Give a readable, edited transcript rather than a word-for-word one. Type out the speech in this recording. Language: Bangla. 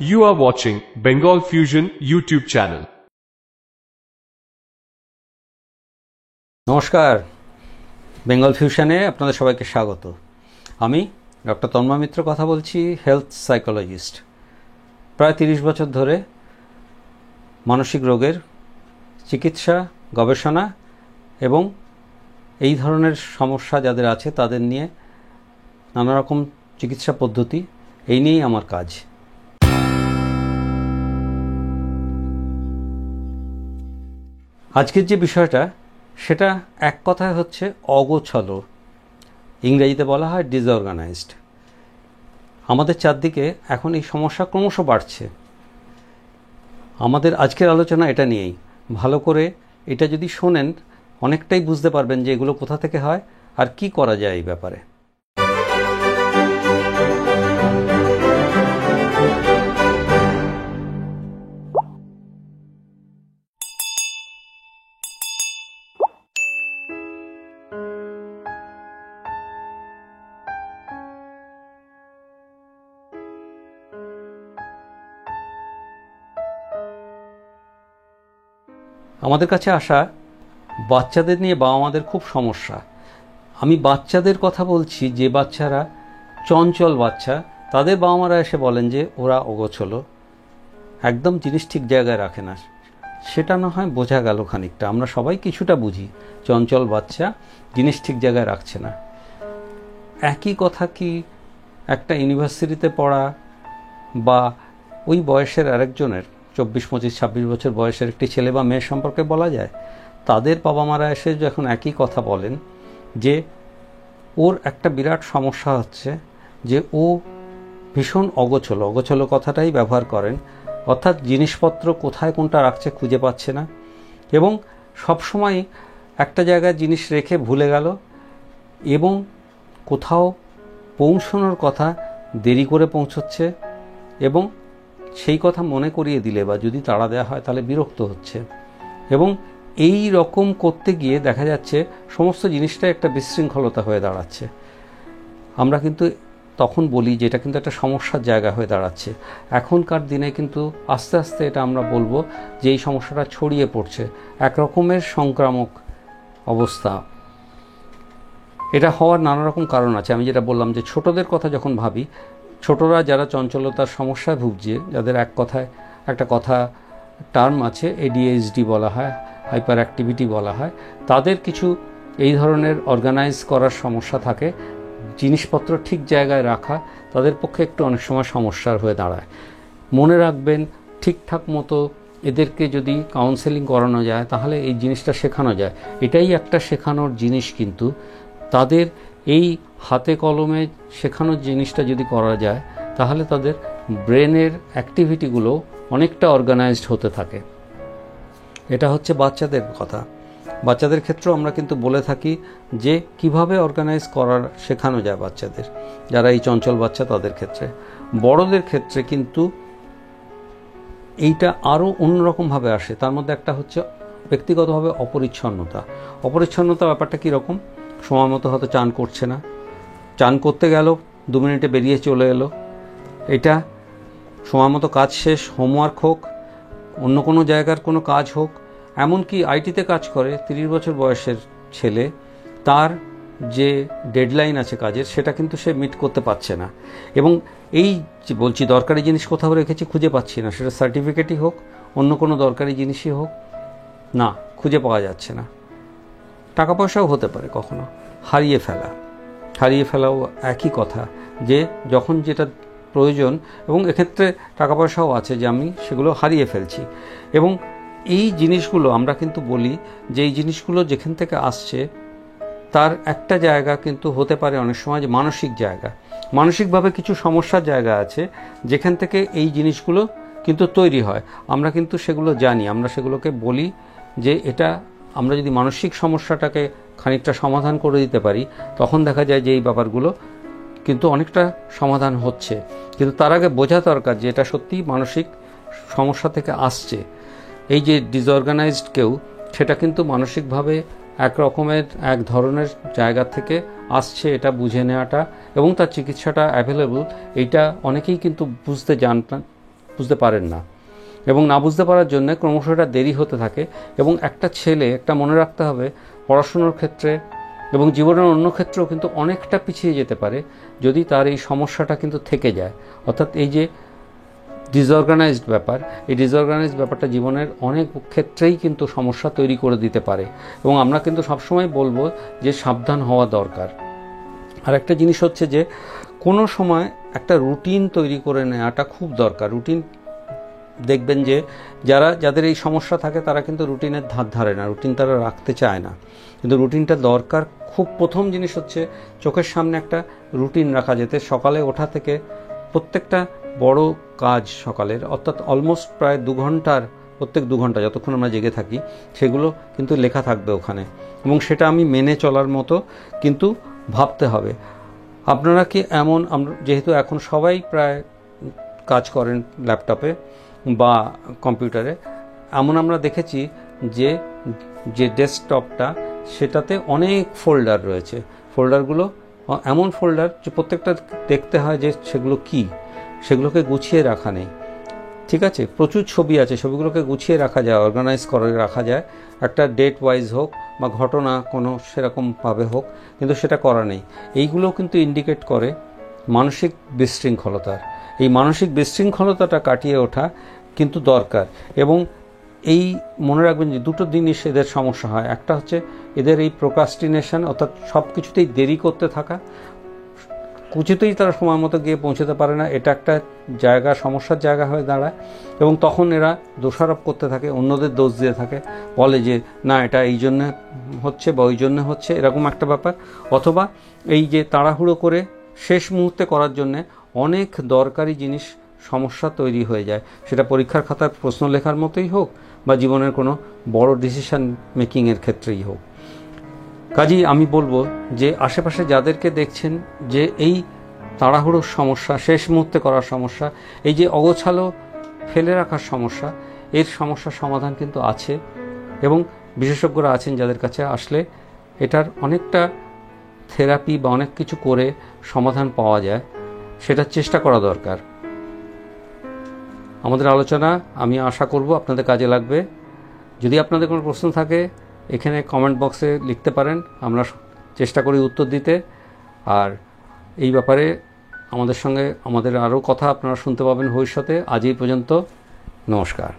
You are watching Bengal Fusion YouTube channel. নমস্কার, বেঙ্গল ফিউশনে আপনাদের সবাইকে স্বাগত। আমি ডক্টর তন্ময় মিত্র কথা বলছি, হেলথ সাইকোলজিস্ট। প্রায় 30 বছর ধরে মানসিক রোগের চিকিৎসা, গবেষণা এবং এই ধরনের সমস্যা যাদের আছে তাদের নিয়ে নানা রকম চিকিৎসা পদ্ধতি, এই নিয়েই আমার কাজ। আজকের যে বিষয়টা সেটা এক কথায় হচ্ছে অগোছালো, ইংরেজিতে বলা হয় ডিসঅর্গানাইজড। আমাদের চারদিকে এখন এই সমস্যা ক্রমশ বাড়ছে। আমাদের আজকের আলোচনা এটা নিয়েই। ভালো করে এটা যদি শোনেন অনেকটাই বুঝতে পারবেন যে এগুলো কোথা থেকে হয় আর কি করা যায় এই ব্যাপারে। আমাদের কাছে আসা বাচ্চাদের নিয়ে বাবা মাদের খুব সমস্যা। আমি বাচ্চাদের কথা বলছি, যে বাচ্চারা চঞ্চল বাচ্চা, তাদের বাবা মারা এসে বলেন যে ওরা অগোছলো, একদম জিনিস ঠিক জায়গায় রাখে না। সেটা না হয় বোঝা গেল খানিকটা, আমরা সবাই কিছুটা বুঝি, চঞ্চল বাচ্চা জিনিস ঠিক জায়গায় রাখছে না। একই কথা কি একটা ইউনিভার্সিটিতে পড়া বা ওই বয়সের আরেকজনের 24, 25, 26 বছর বয়সের একটি ছেলে বা মেয়ের সম্পর্কে বলা যায়? তাদের বাবা মারা এসে যখন একই কথা বলেন যে ওর একটা বিরাট সমস্যা হচ্ছে, যে ও ভীষণ অগোছলো, অগোছলো কথাটাই ব্যবহার করেন, অর্থাৎ জিনিসপত্র কোথায় কোনটা রাখছে খুঁজে পাচ্ছে না, এবং সবসময় একটা জায়গায় জিনিস রেখে ভুলে গেল, এবং কোথাও পৌঁছানোর কথা দেরি করে পৌঁছচ্ছে, এবং সেই কথা মনে করিয়ে দিলে বা যদি তাড়া দেওয়া হয় তাহলে বিরক্ত হচ্ছে। এবং এই রকম করতে গিয়ে দেখা যাচ্ছে সমস্ত জিনিসটাই একটা বিশৃঙ্খলতা হয়ে দাঁড়াচ্ছে। আমরা কিন্তু তখন বলি যে এটা কিন্তু একটা সমস্যার জায়গা হয়ে দাঁড়াচ্ছে। এখনকার দিনে কিন্তু আস্তে আস্তে এটা আমরা বলবো যে এই সমস্যাটা ছড়িয়ে পড়ছে, এক রকমের সংক্রামক অবস্থা। এটা হওয়ার নানা রকম কারণ আছে। আমি যেটা বললাম যে ছোটদের কথা যখন ভাবি, ছোটরা যারা চঞ্চলতার সমস্যায় ভুগছে, যাদের এক কথায় একটা কথা টার্ম আছে, ADHD বলা হয়, হাইপার অ্যাক্টিভিটি বলা হয়, তাদের কিছু এই ধরনের অর্গানাইজ করার সমস্যা থাকে। জিনিসপত্র ঠিক জায়গায় রাখা তাদের পক্ষে একটু অনেক সময় সমস্যার হয়ে দাঁড়ায়। মনে রাখবেন, ঠিকঠাক মতো এদেরকে যদি কাউন্সেলিং করানো যায় তাহলে এই জিনিসটা শেখানো যায়। এটাই একটা শেখানোর জিনিস, কিন্তু তাদের এই হাতে কলমে শেখানোর জিনিসটা যদি করা যায় তাহলে তাদের ব্রেনের অ্যাক্টিভিটিগুলো অনেকটা অর্গানাইজড হতে থাকে। এটা হচ্ছে বাচ্চাদের কথা। বাচ্চাদের ক্ষেত্রেও আমরা কিন্তু বলে থাকি যে কিভাবে অর্গানাইজ করার শেখানো যায় বাচ্চাদের, যারা এই চঞ্চল বাচ্চা তাদের ক্ষেত্রে। বড়দের ক্ষেত্রে কিন্তু এইটা আরও অন্যরকমভাবে আসে। তার মধ্যে একটা হচ্ছে ব্যক্তিগতভাবে অপরিচ্ছন্নতা। অপরিচ্ছন্নতা ব্যাপারটা কীরকম? সময় মতো হয়তো চান করছে না, চান করতে গেল 2 মিনিটে বেরিয়ে চলে এলো। এটা সময় মতো কাজ শেষ, হোমওয়ার্ক হোক, অন্য কোনো জায়গার কোনো কাজ হোক, এমনকি আইটিতে কাজ করে 30 বছর বয়সের ছেলে, তার যে ডেডলাইন আছে কাজের সেটা কিন্তু সে মিট করতে পারছে না। এবং এই যে বলছি দরকারি জিনিস কোথাও রেখেছি খুঁজে পাচ্ছি না, সেটা সার্টিফিকেটই হোক, অন্য কোনো দরকারি জিনিসই হোক, না খুঁজে পাওয়া যাচ্ছে না। টাকা পয়সাও হতে পারে কখনো হারিয়ে ফেলাও একই কথা, যে যখন যেটা প্রয়োজন, এবং এক্ষেত্রে টাকা পয়সাও আছে যে আমি সেগুলো হারিয়ে ফেলছি। এবং এই জিনিসগুলো আমরা কিন্তু বলি যে এই জিনিসগুলো যেখান থেকে আসছে তার একটা জায়গা কিন্তু হতে পারে অনেক সময় যে মানসিক জায়গা, মানসিকভাবে কিছু সমস্যার জায়গা আছে যেখান থেকে এই জিনিসগুলো কিন্তু তৈরি হয়। আমরা কিন্তু সেগুলো জানি, আমরা সেগুলোকে বলি যে এটা আমরা যদি মানসিক সমস্যাটাকে খানিকটা সমাধান করে দিতে পারি তখন দেখা যায় যে এই ব্যাপারগুলো কিন্তু অনেকটা সমাধান হচ্ছে। কিন্তু তার আগে বোঝা দরকার যে এটা সত্যিই মানসিক সমস্যা থেকে আসছে। এই যে ডিসঅর্গানাইজড কেউ, সেটা কিন্তু মানসিকভাবে এক রকমের এক ধরনের জায়গা থেকে আসছে, এটা বুঝে নেওয়াটা এবং তার চিকিৎসাটা অ্যাভেলেবল, এইটা অনেকেই কিন্তু বুঝতে বুঝতে পারেন না, এবং না বুঝতে পারার জন্য ক্রমশ এটা দেরি হতে থাকে। এবং একটা ছেলে, একটা মনে রাখতে হবে, পড়াশুনোর ক্ষেত্রে এবং জীবনের অন্য ক্ষেত্রেও কিন্তু অনেকটা পিছিয়ে যেতে পারে যদি তার এই সমস্যাটা কিন্তু থেকে যায়। অর্থাৎ এই যে ডিসঅর্গানাইজড ব্যাপার, এই ডিসঅর্গানাইজড ব্যাপারটা জীবনের অনেক ক্ষেত্রেই কিন্তু সমস্যা তৈরি করে দিতে পারে। এবং আমরা কিন্তু সবসময় বলবো যে সাবধান হওয়া দরকার। আর একটা জিনিস হচ্ছে যে কোনো সময় একটা রুটিন তৈরি করে নেওয়াটা খুব দরকার। রুটিন দেখবেন যে যাদের এই সমস্যা থাকে তারা কিন্তু রুটিনের ধার ধারে না, রুটিন তারা রাখতে চায় না, কিন্তু রুটিনটা দরকার। খুব প্রথম জিনিস হচ্ছে চোখের সামনে একটা রুটিন রাখা, যেতে সকালে ওঠা থেকে প্রত্যেকটা বড় কাজ সকালের, অর্থাৎ অলমোস্ট প্রায় 2 ঘন্টার, প্রত্যেক 2 ঘন্টা যতক্ষণ আমরা জেগে থাকি সেগুলো কিন্তু লেখা থাকবে ওখানে, এবং সেটা আমি মেনে চলার মতো কিন্তু ভাবতে হবে। আপনারা কি এমন, যেহেতু এখন সবাই প্রায় কাজ করেন ল্যাপটপে বা কম্পিউটারে, এমন আমরা দেখেছি যে ডেস্কটপটা সেটাতে অনেক ফোল্ডার রয়েছে। ফোল্ডারগুলো এমন ফোল্ডার যে প্রত্যেকটা দেখতে হয় যে সেগুলো কি, সেগুলোকে গুছিয়ে রাখা নেই। ঠিক আছে, প্রচুর ছবি আছে, ছবিগুলোকে গুছিয়ে রাখা যায়, অর্গানাইজ করে রাখা যায়, একটা ডেট ওয়াইজ হোক বা ঘটনা কোনো সেরকমভাবে হোক, কিন্তু সেটা করা নেই। এইগুলো কিন্তু ইন্ডিকেট করে মানসিক বিশৃঙ্খলতার। এই মানসিক বিশৃঙ্খলতাটা কাটিয়ে ওঠা কিন্তু দরকার। এবং এই মনে রাখবেন যে 2টো জিনিস এদের সমস্যা হয়। একটা হচ্ছে এদের এই প্রোক্রাস্টিনেশন, অর্থাৎ সব কিছুতেই দেরি করতে থাকা, কিছুতেই তারা সময় মতো গিয়ে পৌঁছতে পারে না, এটা একটা জায়গা, সমস্যার জায়গা হয়ে দাঁড়ায়। এবং তখন এরা দোষারোপ করতে থাকে, অন্যদের দোষ দিয়ে থাকে, বলে যে না এটা এই জন্য হচ্ছে বা ওই জন্য হচ্ছে, এরকম একটা ব্যাপার। অথবা এই যে তাড়াহুড়ো করে শেষ মুহূর্তে করার জন্যে অনেক দরকারি জিনিস সমস্যা তৈরি হয়ে যায়, সেটা পরীক্ষার খাতার প্রশ্ন লেখার মতোই হোক বা জীবনের কোনো বড় ডিসিশন মেকিংয়ের ক্ষেত্রেই হোক। কাজেই আমি বলবো যে আশেপাশে যাদেরকে দেখছেন যে এই তাড়াহুড়োর সমস্যা, শেষ মুহূর্তে করার সমস্যা, এই যে অগোছালো ফেলে রাখার সমস্যা, এর সমস্যার সমাধান কিন্তু আছে, এবং বিশেষজ্ঞরা আছেন যাদের কাছে আসলে এটার অনেকটা থেরাপি বা অনেক কিছু করে সমাধান পাওয়া যায়। সেটার চেষ্টা করা দরকার। আমাদের আলোচনা আমি আশা করব আপনাদের কাজে লাগবে। যদি আপনাদের কোনো প্রশ্ন থাকে এখানে কমেন্ট বক্সে লিখতে পারেন, আমরা চেষ্টা করি উত্তর দিতে। আর এই ব্যাপারে আমাদের সঙ্গে আমাদের আরও কথা আপনারা শুনতে পাবেন ভবিষ্যতে। আজ এই পর্যন্ত, নমস্কার।